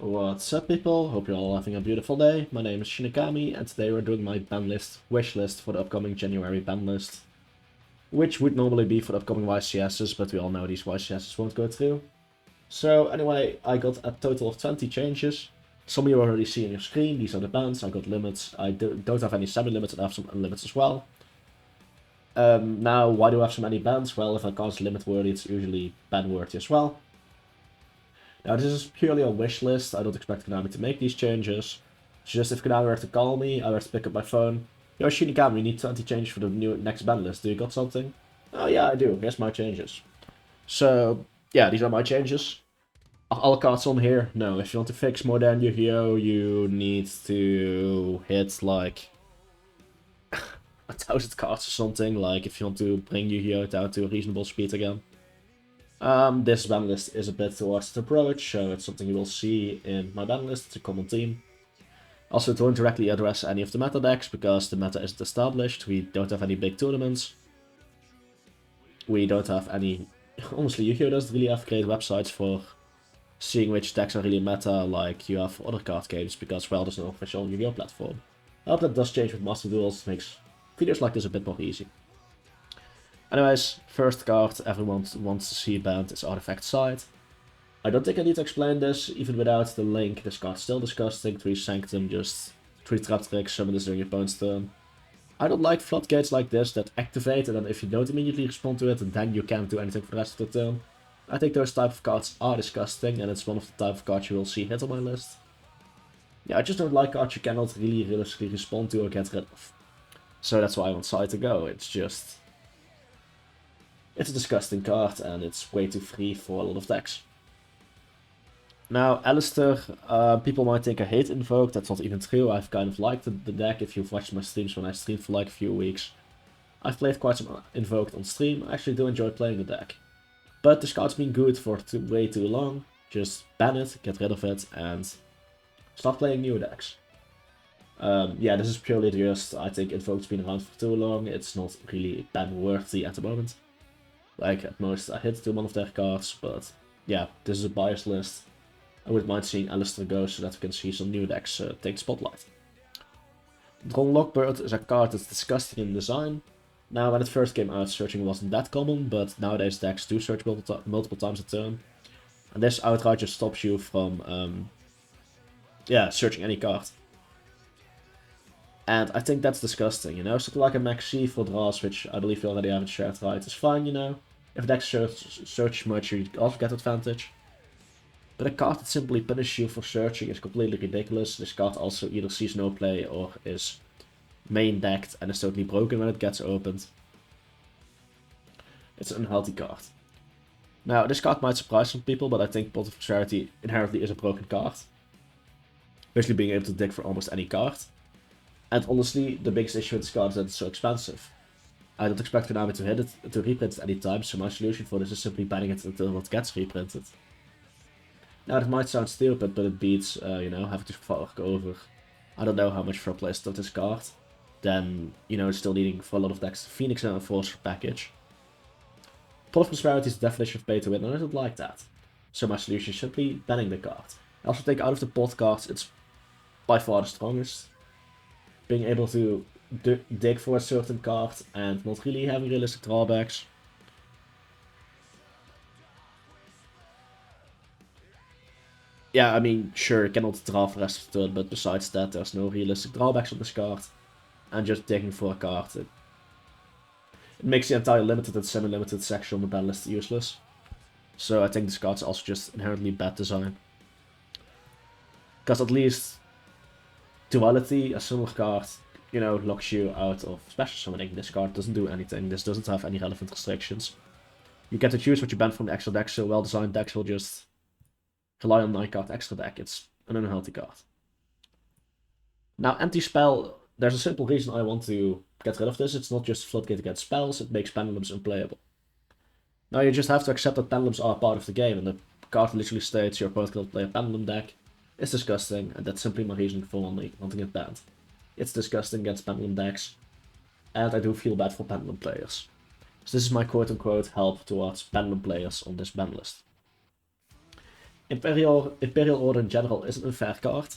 What's up, people? Hope you're all having a beautiful day. My name is Shinigami, and today we're doing my Banlist wishlist for the upcoming January Banlist, which would normally be for the upcoming YCSs, but we all know these YCSs won't go through. So anyway, I got a total of 20 changes. Some of you already see on your screen. These are the bands. I got limits. I don't have any semi-limits, and I have some unlimits as well. Now, why do I have so many bands? Well, if a card is limit worthy, it's usually ban worthy as well. Now, this is purely a wish list. I don't expect Konami to make these changes. It's just if Konami were to call me, I were to pick up my phone. Yo, Shinigami, we need 20 changes for the next ban list. Do you got something? Oh, yeah, I do. Here's my changes. So, yeah, these are my changes. Are all cards on here? No. If you want to fix more than Yu-Gi-Oh, you need to hit, like, 1,000 cards or something. Like, if you want to bring Yu-Gi-Oh down to a reasonable speed again. This banlist is a bit towards the approach, so it's something you will see in my banlist. It's a common theme. Also, don't directly address any of the meta decks, because the meta isn't established. We don't have any big tournaments. We don't have any... Honestly, Yu-Gi-Oh doesn't really have great websites for seeing which decks are really meta, like you have other card games, because, well, there's no official Yu-Gi-Oh platform. I hope that does change with Master Duels. It makes videos like this a bit more easy. Anyways, first card everyone wants to see banned is Artifact Side. I don't think I need to explain this, even without the link. This card's still disgusting. 3 Sanctum, just 3 Trap Tricks, summon this during your opponent's turn. I don't like floodgates like this that activate, and then if you don't immediately respond to it, then you can't do anything for the rest of the turn. I think those type of cards are disgusting, and it's one of the type of cards you will see hit on my list. Yeah, I just don't like cards you cannot really realistically respond to or get rid of. So that's why I want Side to go. It's just... It's a disgusting card, and it's way too free for a lot of decks. Now, Alistair, people might think I hate Invoke. That's not even true. I've kind of liked the deck. If you've watched my streams when I streamed for like a few weeks, I've played quite some Invoked on stream. I actually do enjoy playing the deck. But this card's been good for way too long. Just ban it, get rid of it, and start playing new decks. Yeah, this is purely just, I think Invoked's been around for too long. It's not really ban-worthy at the moment. Like, at most, I hit to one of their cards, but yeah, this is a biased list. I wouldn't mind seeing Alistair go so that we can see some new decks take the spotlight. Unlockbird is a card that's disgusting in design. Now, when it first came out, searching wasn't that common, but nowadays decks do search multiple times a turn. And this outright just stops you from, yeah, searching any card. And I think that's disgusting, you know? Something like a Maxi for draws, which I believe you already have in shared right, is fine, you know? If decks search much, you also get advantage. But a card that simply punishes you for searching is completely ridiculous. This card also either sees no play or is main decked and is totally broken when it gets opened. It's an unhealthy card. Now, this card might surprise some people, but I think Pot of Charity inherently is a broken card. Basically being able to dig for almost any card. And honestly, the biggest issue with this card is that it's so expensive. I don't expect Konami to hit it, to reprint it anytime, so my solution for this is simply banning it until it gets reprinted. Now, that might sound stupid, but it beats, you know, having to fork over, I don't know how much for a playset of this card, then, you know, still needing for a lot of decks Phoenix and Enforcer package. Pot of Prosperity is the definition of pay to win, and I don't like that. So my solution is simply banning the card. I also think out of the pot cards, it's by far the strongest. Being able to dig for a certain card and not really having realistic drawbacks. Yeah, I mean, sure, you cannot draw for the rest of the turn, but besides that, there's no realistic drawbacks on this card. And just digging for a card, it makes the entire limited and semi-limited section on the ban list useless. So I think this card's also just inherently bad design. Because at least Duality, a similar card, you know, locks you out of special summoning. This card doesn't do anything. This doesn't have any relevant restrictions. You get to choose what you ban from the extra deck, so well-designed decks will just rely on 9-card extra deck. It's an unhealthy card. Now, anti-spell, there's a simple reason I want to get rid of this. It's not just floodgate against spells, it makes pendulums unplayable. Now, you just have to accept that pendulums are part of the game, and the card literally states your opponent cannot play a pendulum deck. It's disgusting, and that's simply my reason for wanting it banned. It's disgusting against pendulum decks, and I do feel bad for pendulum players. So this is my quote-unquote help towards pendulum players on this ban list. Imperial Order in general isn't a fair card.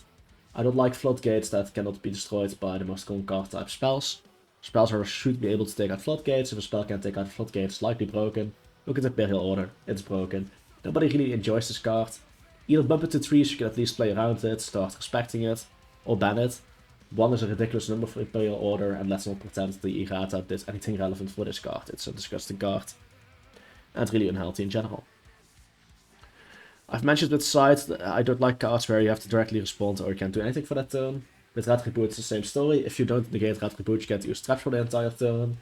I don't like floodgates that cannot be destroyed by the most common card type spells. Spells should be able to take out floodgates. If a spell can't take out floodgates, it's likely broken. Look at Imperial Order, it's broken. Nobody really enjoys this card. Either bump it to 3 so you can at least play around it, start respecting it, or ban it. 1 is a ridiculous number for Imperial Order, and let's not pretend the errata did anything relevant for this card. It's a disgusting card, and really unhealthy in general. I've mentioned with side that I don't like cards where you have to directly respond or you can't do anything for that turn. With Retribute it's the same story. If you don't negate Retribute, you can't use traps for the entire turn.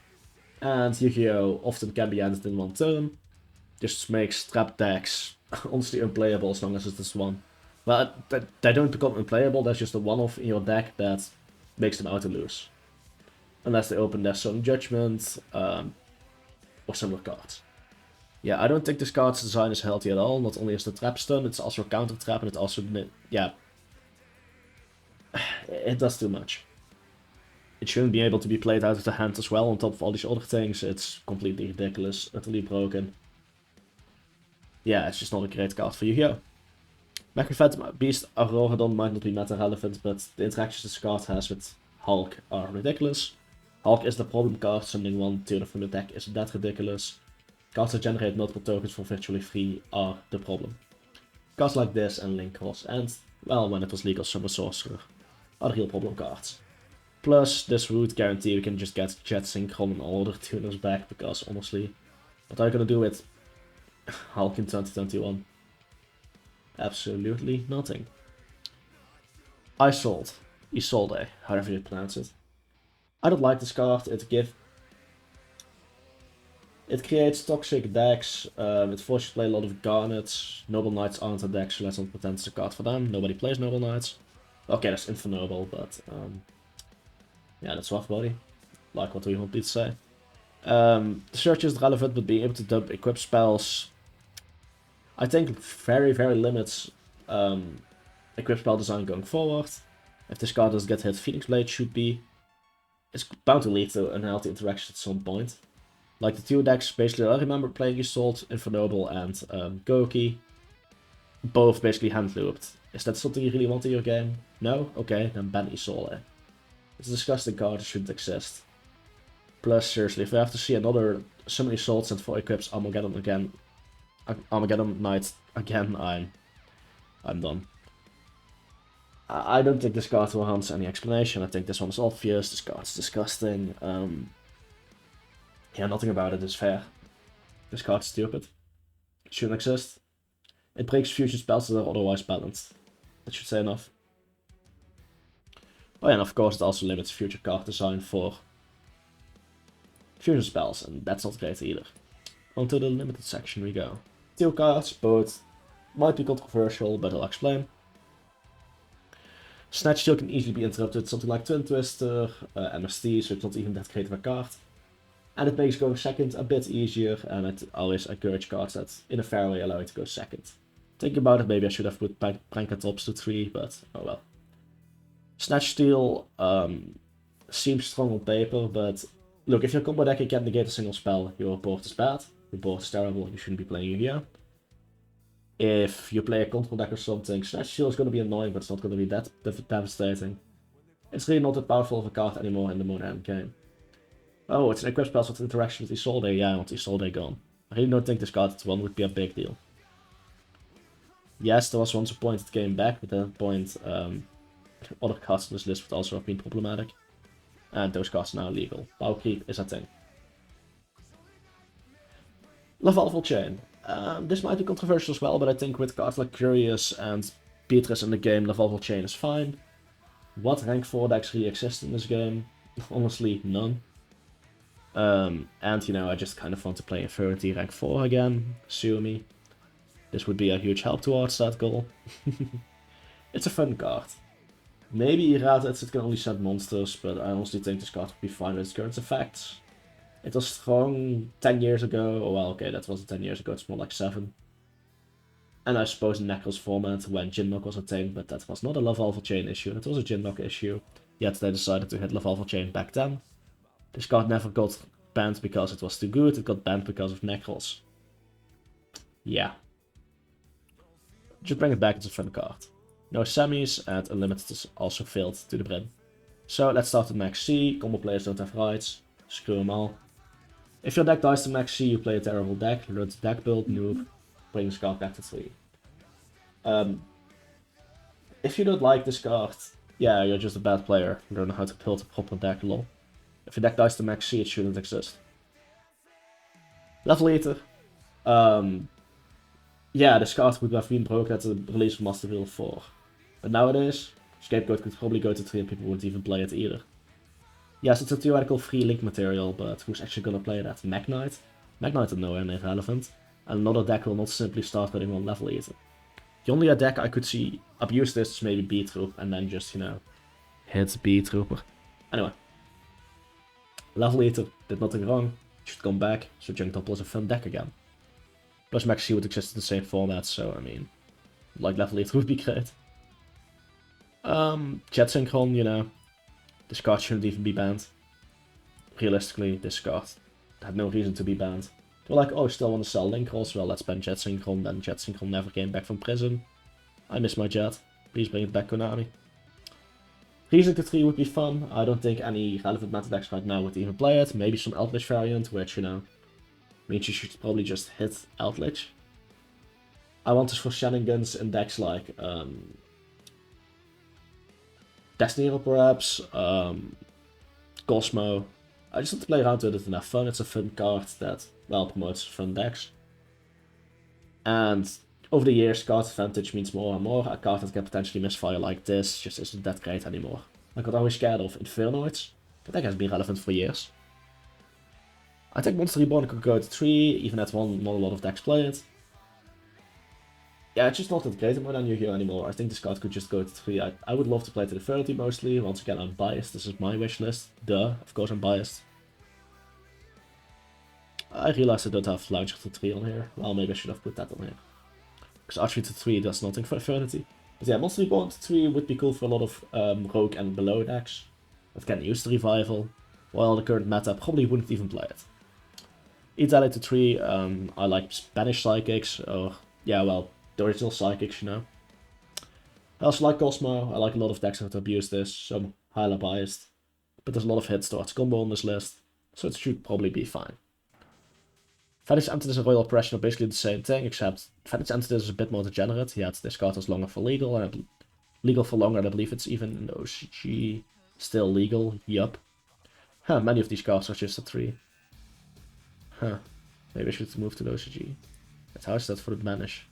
And Yu-Gi-Oh! Often can be ended in 1 turn. Just makes trap decks honestly unplayable as long as it's this one. Well, they don't become unplayable, that's just a one-off in your deck that makes them auto-lose. Unless they open their Sudden Judgment, or similar cards. Yeah, I don't think this card's design is healthy at all. Not only is the trap stun, it's also a counter trap, and it also, yeah, it does too much. It shouldn't be able to be played out of the hand as well, on top of all these other things. It's completely ridiculous, utterly broken. Yeah, it's just not a great card for Yu-Gi-Oh! Magnified Beast Auroradon might not be meta relevant, but the interactions this card has with Hulk are ridiculous. Hulk is the problem card, summoning 1/3 from the deck is that ridiculous. Cards that generate multiple tokens for virtually free are the problem. Cards like this and Link Cross and, well, when it was legal, Summer Sorcerer are the real problem cards. Plus, this would guarantee we can just get Jet Synchron and all other tuners back, because honestly, what are you gonna do with Hulk in 2021? Absolutely nothing. Isolde, however you pronounce it. I don't like this card. It creates toxic decks, it forces you to play a lot of Garnets. Noble Knights aren't a deck, so let's not pretend it's a card for them. Nobody plays Noble Knights. Okay, that's Infernoble, but yeah, that's rough body. Like what we want to say. The search is relevant, but being able to dump equip spells, I think very, very limits equip spell design going forward. If this card doesn't get hit, Phoenix Blade should be. It's bound to lead to unhealthy interactions at some point. Like the 2 decks, basically, I remember playing Isolde, Infernoble, and Goki. Both basically hand looped. Is that something you really want in your game? No? Okay, then ban Isolde. It's a disgusting card, it shouldn't exist. Plus, seriously, if we have to see another summon Isolde and 4 equips Armageddon Knight again, I'm done. I don't think this card warrants any explanation. I think this one is obvious, this card's disgusting. Yeah, nothing about it is fair. This card's stupid. It shouldn't exist. It breaks fusion spells that are otherwise balanced. That should say enough. Oh yeah, and of course it also limits future card design for fusion spells, and that's not great either. Onto the limited section we go. 2 cards, both might be controversial, but I'll explain. Snatch Steal can easily be interrupted with something like Twin Twister, MST, so it's not even that great of a card. And it makes going second a bit easier, and I always encourage cards that, in a fair way, allow you to go second. Think about it, maybe I should have put Prankatops to 3, but oh well. Snatch Steal seems strong on paper, but look, if your combo deck can't negate a single spell, your board is bad, your board is terrible, you shouldn't be playing Yu-Gi-Oh! If you play a control deck or something, Snatch Steal is going to be annoying, but it's not going to be that devastating. It's really not that powerful of a card anymore in the modern game. Oh, it's an equip spell with interaction with Isolde. Yeah, I want Isolde gone. I really don't think this card at 1 would be a big deal. Yes, there was once a point it came back, but at that point, other cards on this list would also have been problematic. And those cards are now illegal. Power creep is a thing. Lavalval Chain. This might be controversial as well, but I think with cards like Curious and Beatrice in the game, Lavalval Chain is fine. What rank 4 decks really exist in this game? Honestly, none. And you know, I just kind of want to play Infirmity rank 4 again, sue me. This would be a huge help towards that goal. It's a fun card. Maybe errata it can only send monsters, but I honestly think this card would be fine with its current effects. It was strong 10 years ago, oh well, okay, that wasn't 10 years ago, it's more like 7. And I suppose in Necros format when Jinnock was a thing, but that was not a Lavalval Chain issue, that was a Jinnock issue. Yet they decided to hit Lavalval Chain back then. This card never got banned because it was too good, it got banned because of Necros. Yeah. just bring it back as a fun card. No semis, and Unlimited is also filled to the brim. So let's start with Max C. Combo players don't have rights. Screw them all. If your deck dies to Max C, you play a terrible deck. Learn to deck build, noob. Bring this card back to 3. If you don't like this card, yeah, you're just a bad player. You don't know how to build a proper deck, lol. If your deck dies to Max C, it shouldn't exist. Level Eater. Yeah, this card would have been broken at the release of Master Wheel 4. But nowadays, Scapegoat could probably go to 3 and people wouldn't even play it either. Yes, it's a theoretical free link material, but who's actually gonna play that? Magnite? Magnite is nowhere near relevant. And another deck will not simply start running on Level Eater. The only deck I could see abuse this is maybe B-Troop, and then just, you know, hit B-Trooper. Anyway. Level Eater did nothing wrong, should come back, so Junktopple is a fun deck again. Plus Max C would exist in the same format, so I mean, like Level Eater would be great. Jet Synchron, you know, this card shouldn't even be banned. Realistically, this card had no reason to be banned. They're like, oh, still want to sell Link Rolls? Well, let's ban Jet Synchron. Then Jet Synchron never came back from prison. I miss my Jet. Please bring it back, Konami. Reason to 3 would be fun. I don't think any relevant meta decks right now would even play it. Maybe some Eldritch variant, which, you know, means you should probably just hit Eldritch. I want this for shenanigans in decks like Destiny Hero perhaps, Cosmo. I just want to play around with it and have fun. It's a fun card that, well, promotes fun decks. And over the years, card advantage means more and more. A card that can potentially misfire like this just isn't that great anymore. I got always scared of Infernoids. That deck has been relevant for years. I think Monster Reborn could go to 3, even at 1, not a lot of decks play it. Yeah, it's just not that great in Modern Yu-Gi-Oh! Anymore. I think this card could just go to 3. I would love to play to the 30 mostly. Once again, I'm biased. This is my wish list. Duh, of course I'm biased. I realized I don't have Launcher to 3 on here. Well, maybe I should have put that on here. Because Archery to 3 does nothing for Eternity. But yeah, Monster Reborn to 3 would be cool for a lot of Rogue and below decks that can use the Revival, while the current meta probably wouldn't even play it. Italy to 3, I like Spanish Psychics, or yeah, well, the original Psychics, you know. I also like Cosmo. I like a lot of decks that abuse this, so I'm highly biased. But there's a lot of hits towards combo on this list, so it should probably be fine. Fetish Entities and Royal Oppression are basically the same thing, except Fetish Entities is a bit more degenerate. Yet this card is longer for legal, and legal for longer, and I believe it's even in the OCG still legal. Yup. Huh, many of these cards are just a 3. Huh. Maybe I should move to the OCG. But how is that for the banish?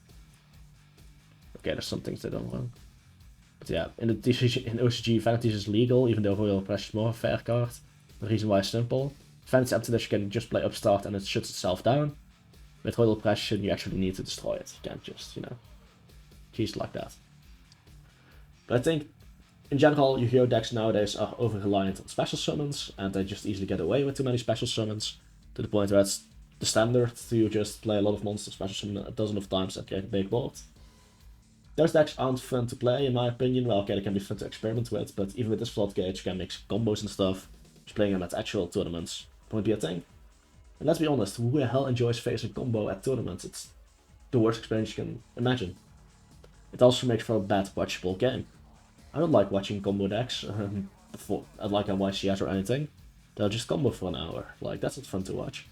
Okay, there's some things they done wrong. But yeah, in the TCG, in OCG, Vanities is legal, even though Royal Oppression is more a fair card. The reason why is simple. Vanity Emptiness you can just play upstart and it shuts itself down. With Royal Oppression you actually need to destroy it. You can't just, you know, cheese like that. But I think, in general, Yu-Gi-Oh! Decks nowadays are over-reliant on special summons, and they just easily get away with too many special summons, to the point where it's the standard to just play a lot of monster special summon a dozen of times and create a big board. Those decks aren't fun to play, in my opinion. Well, okay, they can be fun to experiment with, but even with this float gauge, you can mix combos and stuff. Just playing them at actual tournaments won't be a thing. And let's be honest, who the hell enjoys facing combo at tournaments? It's the worst experience you can imagine. It also makes for a bad watchable game. I don't like watching combo decks before, like on YCS or anything. They'll just combo for an hour. Like, that's not fun to watch.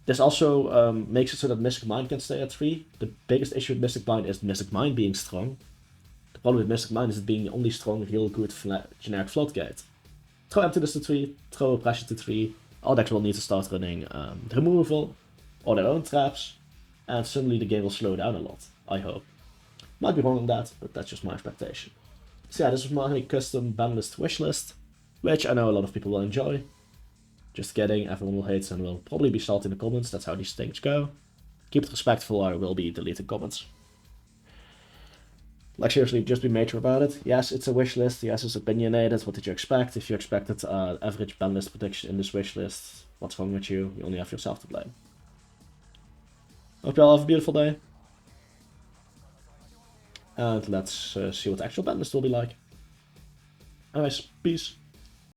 This also makes it so that Mystic Mind can stay at 3. The biggest issue with Mystic Mind is Mystic Mind being strong. The problem with Mystic Mind is it being the only strong, real good generic float gate. Throw Emptiness to 3, throw Oppression to 3. All decks will need to start running removal, or their own traps, and suddenly the game will slow down a lot, I hope. Might be wrong on that, but that's just my expectation. So yeah, this was my custom Banlist wishlist, which I know a lot of people will enjoy. Just kidding, everyone will hate and will probably be salty in the comments, that's how these things go. Keep it respectful, I will be deleting comments. Like seriously, just be mature about it. Yes, it's a wish list. Yes, it's opinionated. What did you expect? If you expected average banlist prediction in this wish list, what's wrong with you? You only have yourself to blame. Hope you all have a beautiful day. And let's see what the actual banlist will be like. Anyways, peace.